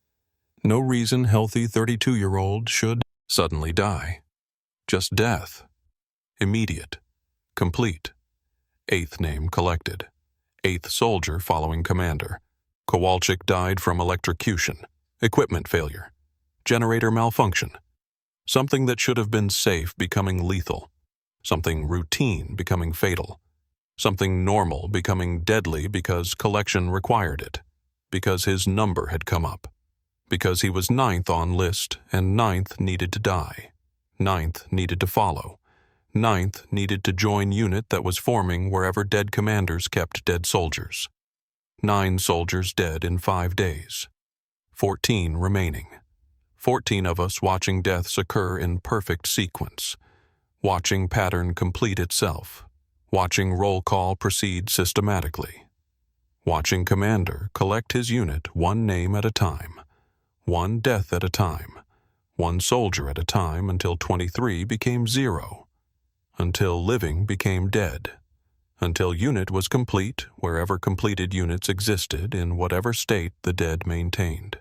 No reason healthy 32-year-old should suddenly die. Just death. Immediate. Complete. 8th name collected. 8th soldier following commander. Kowalczyk died from electrocution. Equipment failure. Generator malfunction. Something that should have been safe becoming lethal. Something routine becoming fatal. Something normal becoming deadly because collection required it. Because his number had come up. Because he was 9th on list and 9th needed to die. 9th needed to follow. 9th needed to join unit that was forming wherever dead commanders kept dead soldiers. 9 soldiers dead in 5 days. 14 remaining. 14 of us watching deaths occur in perfect sequence. Watching pattern complete itself. Watching roll call proceed systematically. Watching commander collect his unit one name at a time. One death at a time. One soldier at a time until 23 became 0. Until living became dead. Until unit was complete wherever completed units existed in whatever state the dead maintained.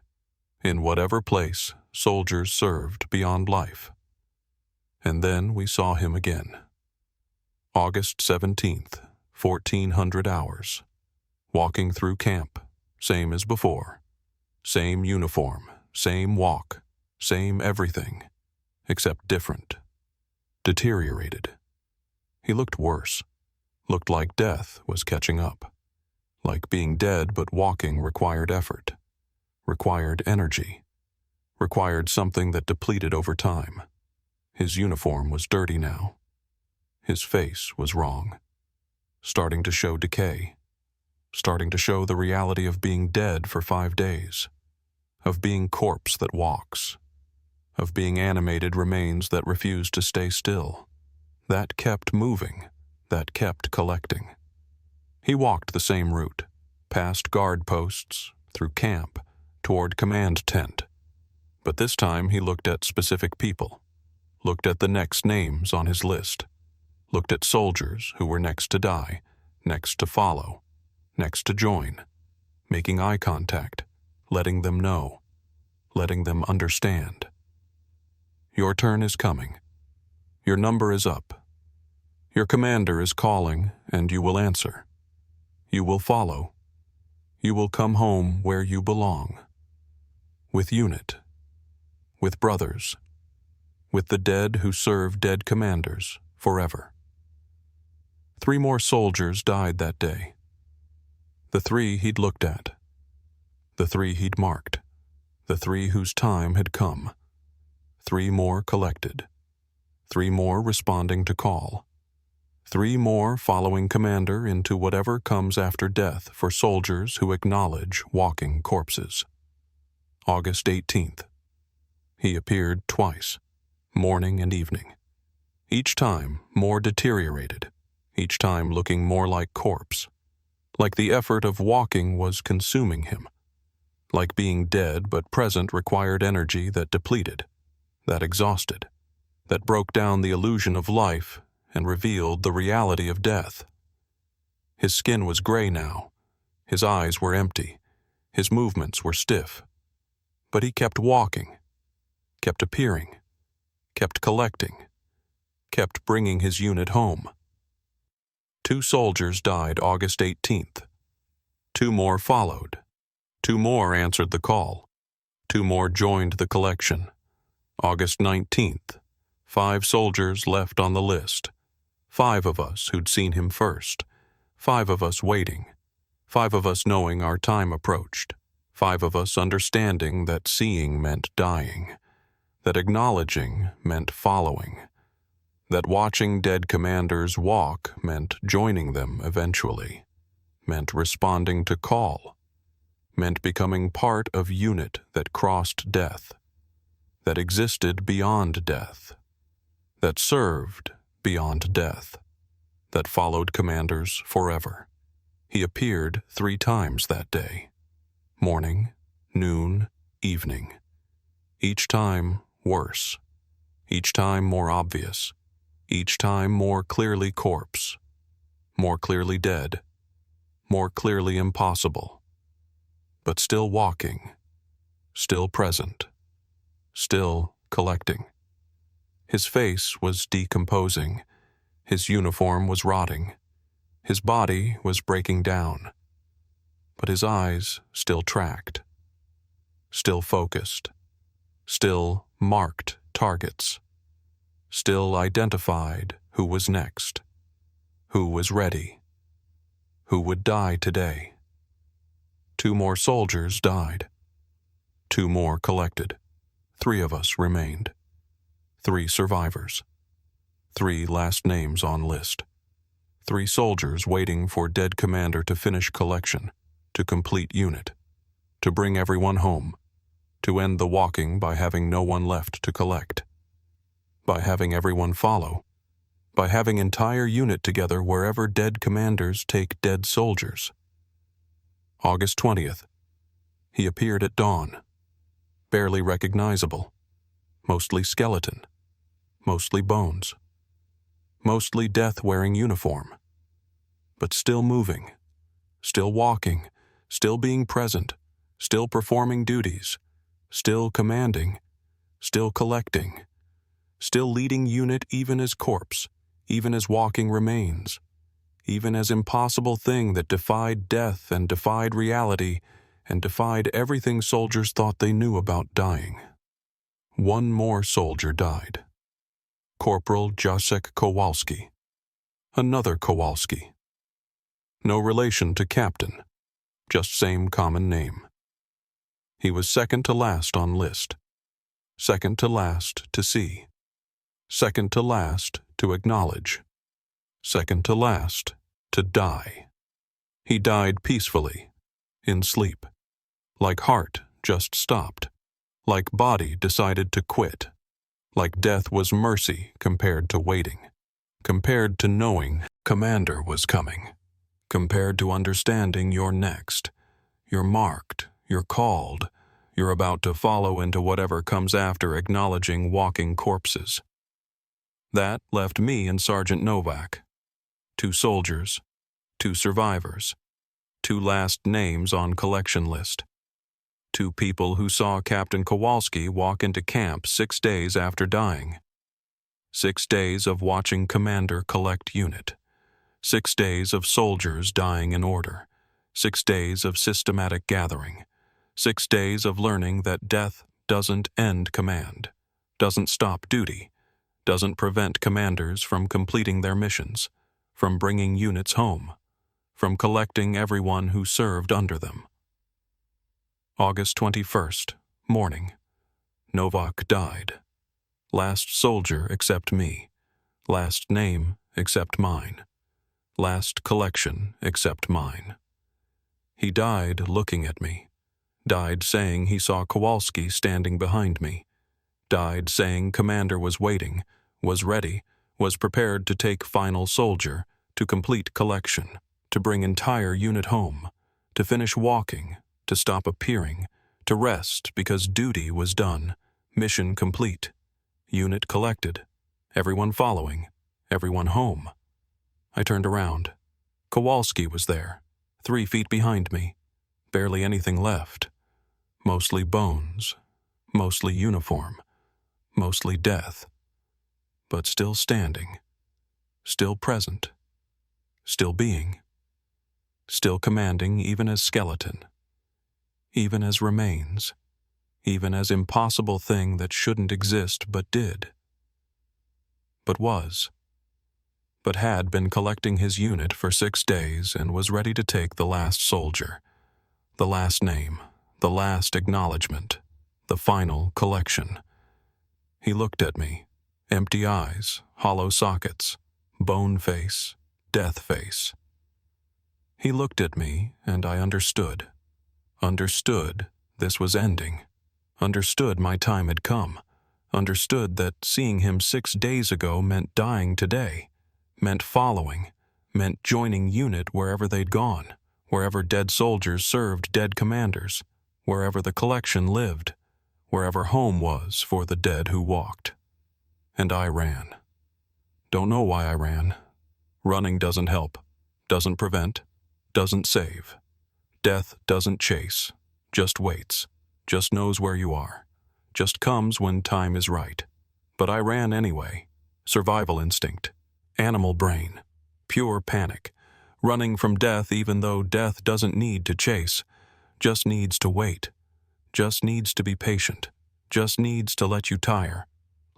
In whatever place soldiers served beyond life. And then we saw him again. August 17th, 1400 hours. Walking through camp, same as before. Same uniform, same walk, same everything, except different. Deteriorated. He looked worse. Looked like death was catching up. Like being dead but walking required effort. Required energy. Required something that depleted over time. His uniform was dirty now. His face was wrong. Starting to show decay. Starting to show the reality of being dead for 5 days. Of being corpse that walks. Of being animated remains that refuse to stay still. That kept moving. That kept collecting. He walked the same route. Past guard posts, through camp, toward command tent. But this time he looked at specific people. Looked at the next names on his list. Looked at soldiers who were next to die, next to follow, next to join, making eye contact, letting them know, letting them understand. Your turn is coming. Your number is up. Your commander is calling, and you will answer. You will follow. You will come home where you belong. With unit. With brothers. With the dead who serve dead commanders forever. 3 more soldiers died that day. The 3 he'd looked at. The 3 he'd marked. The 3 whose time had come. 3 more collected. 3 more responding to call. 3 more following commander into whatever comes after death for soldiers who acknowledge walking corpses. August 18th. He appeared twice, morning and evening. Each time more deteriorated, each time looking more like corpse. Like the effort of walking was consuming him. Like being dead but present required energy that depleted, that exhausted, that broke down the illusion of life and revealed the reality of death. His skin was gray now. His eyes were empty. His movements were stiff. But he kept walking, kept appearing, kept collecting, kept bringing his unit home. 2 soldiers died August 18th. 2 more followed. 2 more answered the call. 2 more joined the collection. August 19th. 5 soldiers left on the list. 5 of us who'd seen him first. 5 of us waiting. 5 of us knowing our time approached. 5 of us understanding that seeing meant dying. That acknowledging meant following. That watching dead commanders walk meant joining them eventually. Meant responding to call. Meant becoming part of unit that crossed death. That existed beyond death. That served beyond death. That followed commanders forever. He appeared 3 times that day. Morning, noon, evening. Each time worse. Each time more obvious. Each time more clearly corpse. More clearly dead. More clearly impossible. But still walking, still present, still collecting. His face was decomposing, his uniform was rotting, his body was breaking down, but his eyes still tracked, still focused, still marked targets, still identified who was next, who was ready, who would die today. 2 more soldiers died. 2 more collected. 3 of us remained. 3 survivors. 3 last names on list. 3 soldiers waiting for dead commander to finish collection, to complete unit, to bring everyone home, to end the walking by having no one left to collect, by having everyone follow, by having entire unit together wherever dead commanders take dead soldiers. August 20th. He appeared at dawn, barely recognizable, mostly skeleton, mostly bones, mostly death-wearing uniform, but still moving, still walking, still being present, still performing duties, still commanding, still collecting, still leading unit even as corpse, even as walking remains, even as impossible thing that defied death and defied reality and defied everything soldiers thought they knew about dying. 1 more soldier died. Corporal Marek Kowalski. Another Kowalski. No relation to captain, just same common name. He was second to last on list, second to last to see, second to last to acknowledge, second to last to die. He died peacefully, in sleep, like heart just stopped, like body decided to quit, like death was mercy compared to waiting, compared to knowing commander was coming, compared to understanding you're next, you're marked, you're called, you're about to follow into whatever comes after acknowledging walking corpses. That left me and Sergeant Nowak, 2 soldiers, 2 survivors, 2 last names on collection list, 2 people who saw Captain Kowalski walk into camp 6 days after dying. 6 days of watching commander collect unit. 6 days of soldiers dying in order. 6 days of systematic gathering. 6 days of learning that death doesn't end command, doesn't stop duty, doesn't prevent commanders from completing their missions, from bringing units home, from collecting everyone who served under them. August 21st, morning. Nowak died. Last soldier except me. Last name except mine. Last collection except mine. He died looking at me. Died saying he saw Kowalski standing behind me. Died saying commander was waiting, was ready, was prepared to take final soldier, to complete collection, to bring entire unit home, to finish walking, to stop appearing, to rest because duty was done, mission complete, unit collected, everyone following, everyone home. I turned around. Kowalski was there, 3 feet behind me, barely anything left. Mostly bones, mostly uniform, mostly death, but still standing, still present, still being, still commanding even as skeleton, even as remains, even as impossible thing that shouldn't exist but did, but was, but had been collecting his unit for 6 days and was ready to take the last soldier, the last name, the last acknowledgement, the final collection. He looked at me, empty eyes, hollow sockets, bone face, death face. He looked at me, and I understood. Understood this was ending. Understood my time had come. Understood that seeing him 6 days ago meant dying today, meant following, meant joining unit wherever they'd gone, wherever dead soldiers served dead commanders, wherever the collection lived, wherever home was for the dead who walked. And I ran. Don't know why I ran. Running doesn't help, doesn't prevent, doesn't save. Death doesn't chase, just waits, just knows where you are, just comes when time is right. But I ran anyway. Survival instinct, animal brain, pure panic, running from death even though death doesn't need to chase, just needs to wait, just needs to be patient, just needs to let you tire,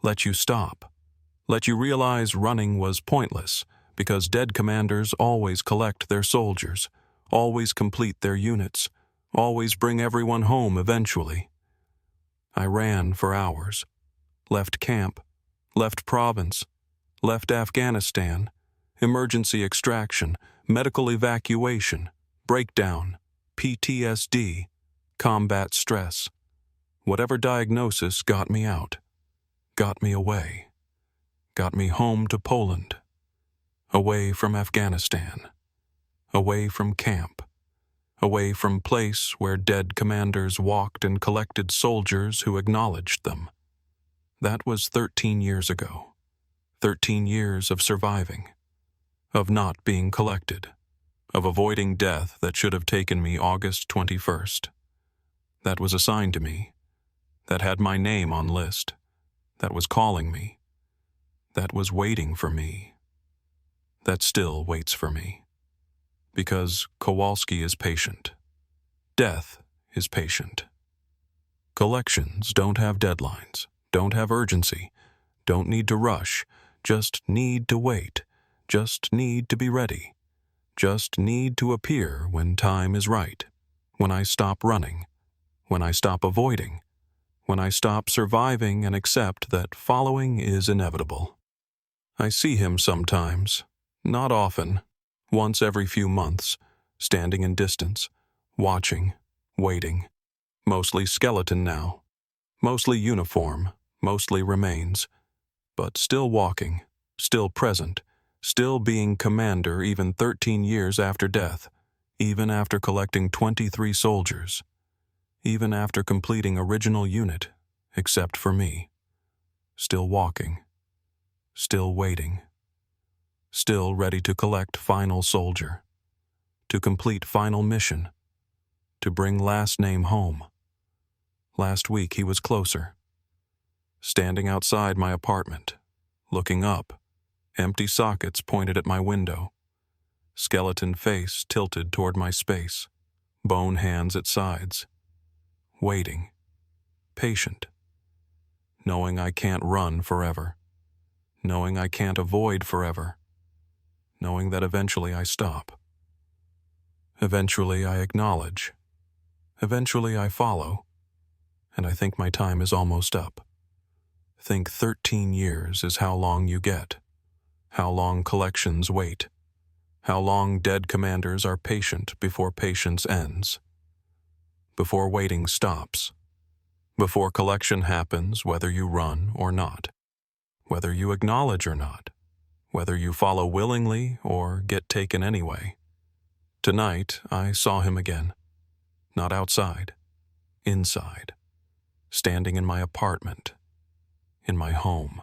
let you stop, let you realize running was pointless because dead commanders always collect their soldiers, always complete their units, always bring everyone home eventually. I ran for hours, left camp, left province, left Afghanistan, emergency extraction, medical evacuation, breakdown, PTSD, combat stress. Whatever diagnosis got me out, got me away, got me home to Poland, away from Afghanistan, away from camp, away from place where dead commanders walked and collected soldiers who acknowledged them. That was 13 years ago. 13 years of surviving, of not being collected, of avoiding death that should have taken me August 21st. That was assigned to me, that had my name on list, that was calling me, that was waiting for me, that still waits for me. Because Kowalski is patient. Death is patient. Collections don't have deadlines, don't have urgency, don't need to rush, just need to wait, just need to be ready, just need to appear when time is right, when I stop running, when I stop avoiding, when I stop surviving and accept that following is inevitable. I see him sometimes, not often, once every few months, standing in distance, watching, waiting, mostly skeleton now, mostly uniform, mostly remains, but still walking, still present, still being commander even 13 years after death, even after collecting 23 soldiers, even after completing original unit, except for me, still walking, still waiting, still ready to collect final soldier, to complete final mission, to bring last name home. Last week he was closer, standing outside my apartment, looking up, empty sockets pointed at my window, skeleton face tilted toward my space, bone hands at sides, waiting, patient, knowing I can't run forever, knowing I can't avoid forever, knowing that eventually I stop. Eventually I acknowledge. Eventually I follow, and I think my time is almost up. Think 13 years is how long you get, how long collections wait, how long dead commanders are patient before patience ends, before waiting stops, before collection happens whether you run or not, whether you acknowledge or not, whether you follow willingly or get taken anyway. Tonight I saw him again, not outside, inside, standing in my apartment, in my home,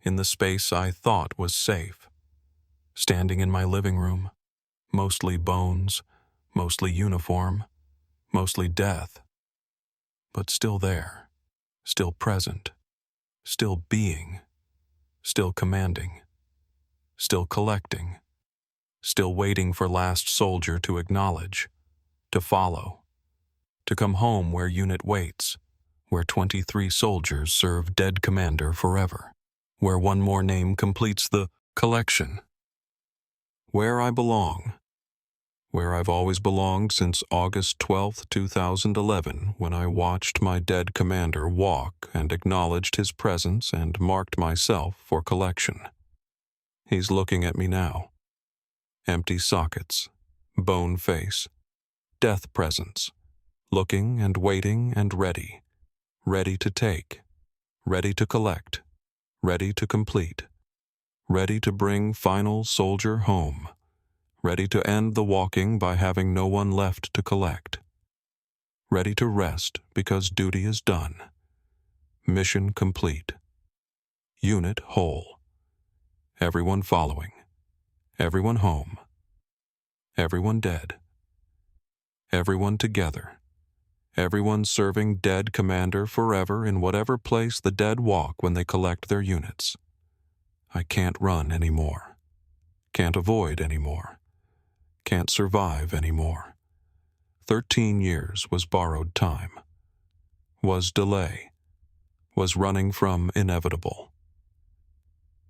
in the space I thought was safe, standing in my living room, mostly bones, mostly uniform, mostly death, but still there, still present, still being, still commanding, still collecting, still waiting for last soldier to acknowledge, to follow, to come home where unit waits, where 23 soldiers serve dead commander forever, where one more name completes the collection. Where I belong, where I've always belonged since August 12, 2011, when I watched my dead commander walk and acknowledged his presence and marked myself for collection. He's looking at me now. Empty sockets, bone face, death presence, looking and waiting and ready, ready to take, ready to collect, ready to complete, ready to bring final soldier home, ready to end the walking by having no one left to collect, ready to rest because duty is done, mission complete, unit whole, everyone following, everyone home, everyone dead, everyone together, Everyone serving dead commander forever in whatever place the dead walk when they collect their units. I can't run anymore. Can't avoid anymore. Can't survive anymore. 13 years was borrowed time. Was delay. Was running from inevitable.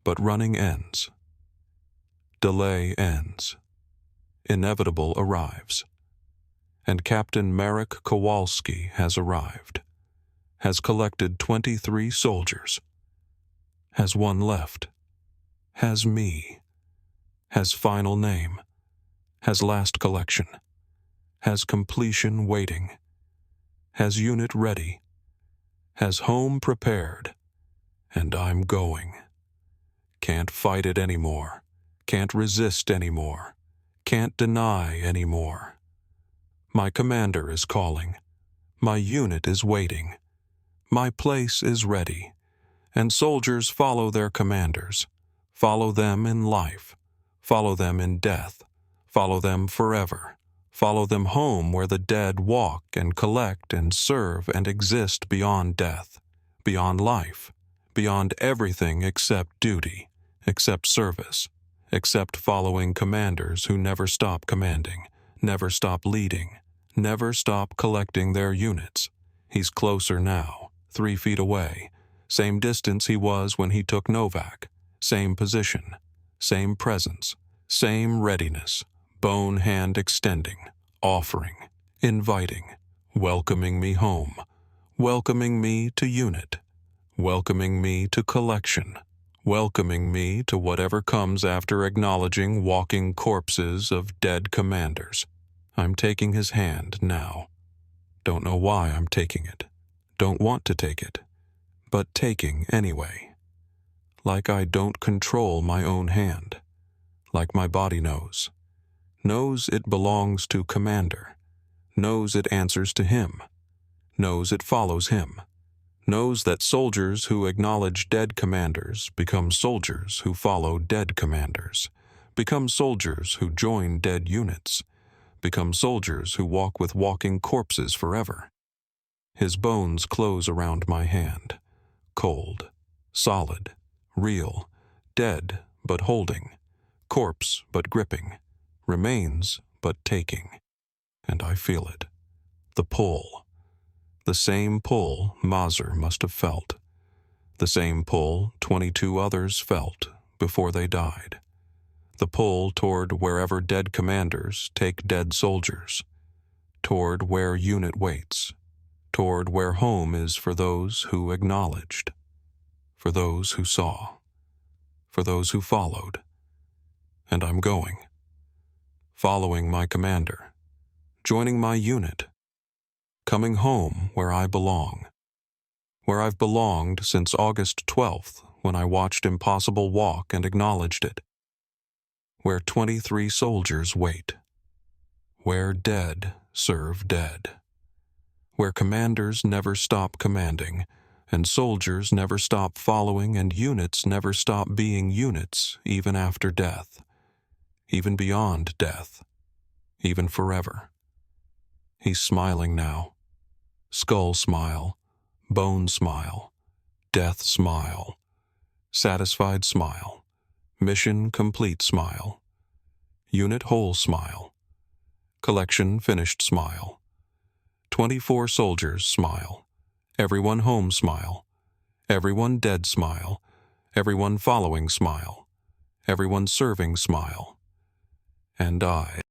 But running ends. Delay ends. Inevitable arrives. And Captain Marek Kowalski has arrived. Has collected 23 soldiers. Has one left. Has me. Has final name. Has last collection. Has completion waiting. Has unit ready. Has home prepared. And I'm going. Can't fight it anymore. Can't resist anymore. Can't deny anymore. My commander is calling. My unit is waiting. My place is ready. And soldiers follow their commanders. Follow them in life. Follow them in death. Follow them forever. Follow them home where the dead walk and collect and serve and exist beyond death, beyond life, beyond everything except duty, except service, except following commanders who never stop commanding, never stop leading, never stop collecting their units. He's closer now, 3 feet away, same distance he was when he took Nowak, same position, same presence, same readiness, bone hand extending, offering, inviting, welcoming me home, welcoming me to unit, welcoming me to collection, welcoming me to whatever comes after acknowledging walking corpses of dead commanders. I'm taking his hand now. Don't know why I'm taking it. Don't want to take it. But taking anyway. Like I don't control my own hand. Like my body knows. Knows it belongs to commander. Knows it answers to him. Knows it follows him. Knows that soldiers who acknowledge dead commanders become soldiers who follow dead commanders. Become soldiers who join dead units. Become soldiers who walk with walking corpses forever. His bones close around my hand. Cold. Solid. Real. Dead, but holding. Corpse, but gripping. Remains, but taking. And I feel it. The pull. The same pull Mazur must have felt. The same pull 22 others felt before they died. The pull toward wherever dead commanders take dead soldiers. Toward where unit waits. Toward where home is for those who acknowledged. For those who saw. For those who followed. And I'm going. Following my commander. Joining my unit. Coming home where I belong. Where I've belonged since August 12th when I watched Impossible walk and acknowledged it. Where 23 soldiers wait. Where dead serve dead. Where commanders never stop commanding, and soldiers never stop following, and units never stop being units even after death. Even beyond death. Even forever. He's smiling now. Skull smile, bone smile, death smile, satisfied smile, mission complete smile, unit whole smile, collection finished smile, 24 soldiers smile, everyone home smile, everyone dead smile, everyone following smile, everyone serving smile, and I